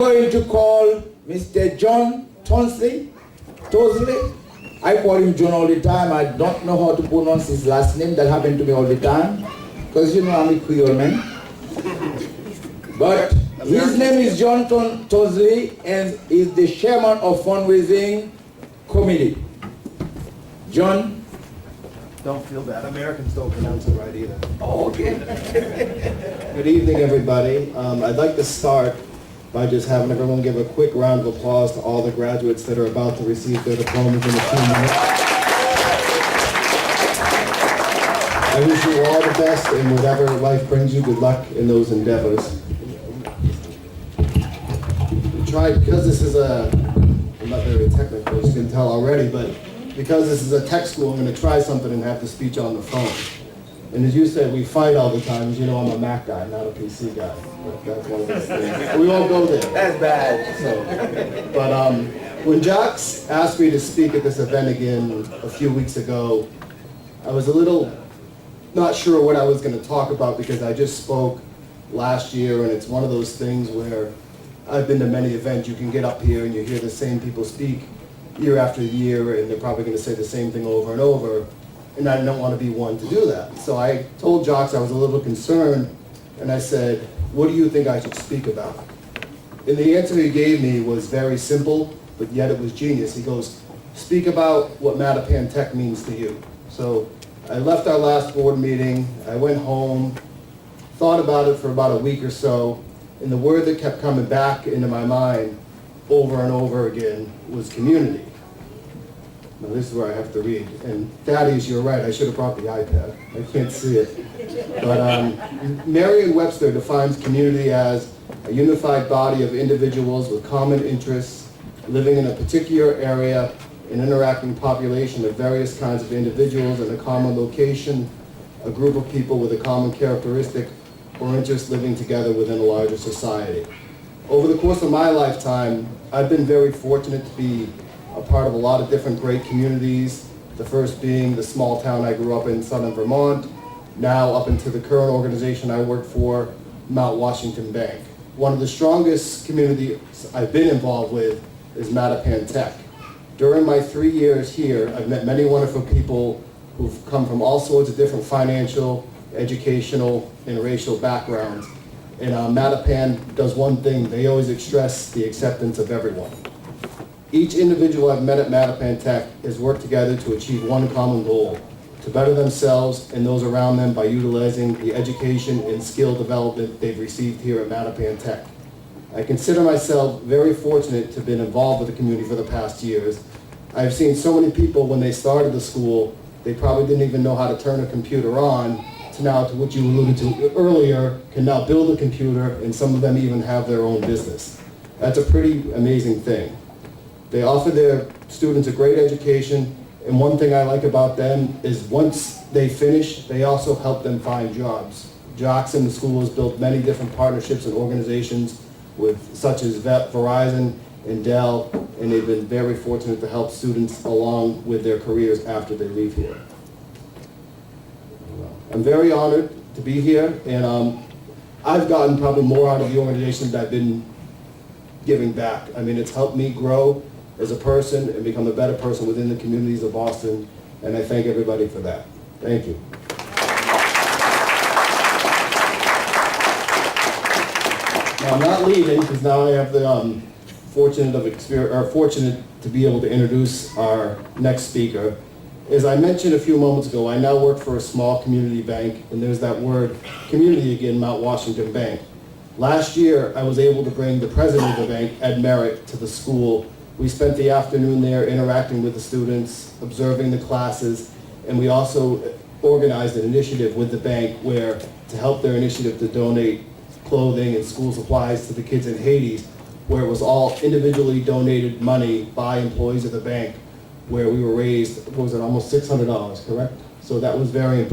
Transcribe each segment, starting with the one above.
Going to call Mr. John Tosley. I call him John all the time. I don't know how to pronounce his last name. That happened to me all the time. Because you know I'm a Creole man. But his name is John Tosley and is the chairman of fundraising committee. John? Don't feel bad. Americans don't pronounce it right either. Oh, okay. Good evening, everybody. I'd like to start by just having everyone give a quick round of applause to all the graduates that are about to receive their diplomas in a few minutes. I wish you all the best in whatever life brings you. Good luck in those endeavors. Because this is I'm not very technical, as you can tell already, but because this is a tech school, I'm going to try something and have the speech on the phone. And as you said, we fight all the time. As you know, I'm a Mac guy, not a PC guy. But that's one of those things. We won't go there. That's bad. So, but when Jocks asked me to speak at this event again a few weeks ago, I was a little not sure what I was going to talk about because I just spoke last year, and it's one of those things where I've been to many events. You can get up here and you hear the same people speak year after year, and they're probably going to say the same thing over and over, and I don't want to be one to do that. So I told Jocks I was a little concerned, and I said, what do you think I should speak about? And the answer he gave me was very simple, but yet it was genius. He goes, speak about what Mattapan Tech means to you. So I left our last board meeting, I went home, thought about it for about a week or so, and the word that kept coming back into my mind over and over again was community. Now this is where I have to read. And Thaddeus, you're right, I should have brought the iPad. I can't see it. But Merriam-Webster defines community as a unified body of individuals with common interests, living in a particular area, an interacting population of various kinds of individuals in a common location, a group of people with a common characteristic or interest living together within a larger society. Over the course of my lifetime, I've been very fortunate to be a part of a lot of different great communities, the first being the small town I grew up in, southern Vermont, now up into the current organization I work for, Mount Washington Bank. One of the strongest communities I've been involved with is Mattapan Tech. During my 3 years here, I've met many wonderful people who've come from all sorts of different financial, educational, and racial backgrounds. And Mattapan does one thing, they always express the acceptance of everyone. Each individual I've met at Mattapan Tech has worked together to achieve one common goal, to better themselves and those around them by utilizing the education and skill development they've received here at Mattapan Tech. I consider myself very fortunate to have been involved with the community for the past years. I've seen so many people when they started the school, they probably didn't even know how to turn a computer on, to now, to what you alluded to earlier, can now build a computer, and some of them even have their own business. That's a pretty amazing thing. They offer their students a great education, and one thing I like about them is once they finish, they also help them find jobs. Jocks in the school has built many different partnerships and organizations with such as Verizon and Dell, and they've been very fortunate to help students along with their careers after they leave here. I'm very honored to be here, and I've gotten probably more out of the organization than I've been giving back. I mean, it's helped me grow as a person and become a better person within the communities of Boston, and I thank everybody for that. Thank you. Now, I'm not leaving because now I have the fortunate to be able to introduce our next speaker. As I mentioned a few moments ago, I now work for a small community bank, and there's that word community again, Mount Washington Bank. Last year, I was able to bring the president of the bank, Ed Merritt, to the school. We spent the afternoon there interacting with the students, observing the classes, and we also organized an initiative with the bank where, to help their initiative to donate clothing and school supplies to the kids in Hades, where it was all individually donated money by employees of the bank, where we were raised, what was it, almost $600, correct? So that was very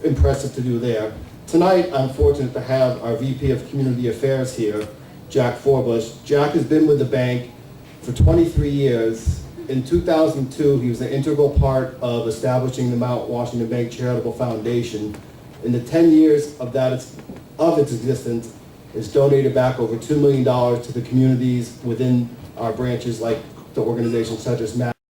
impressive to do there. Tonight, I'm fortunate to have our VP of Community Affairs here, Jack Forbush. Jack has been with the bank for 23 years. In 2002, he was an integral part of establishing the Mount Washington Bank Charitable Foundation. In the 10 years of its existence, has donated back over $2 million to the communities within our branches, like the organizations such as Mattapan.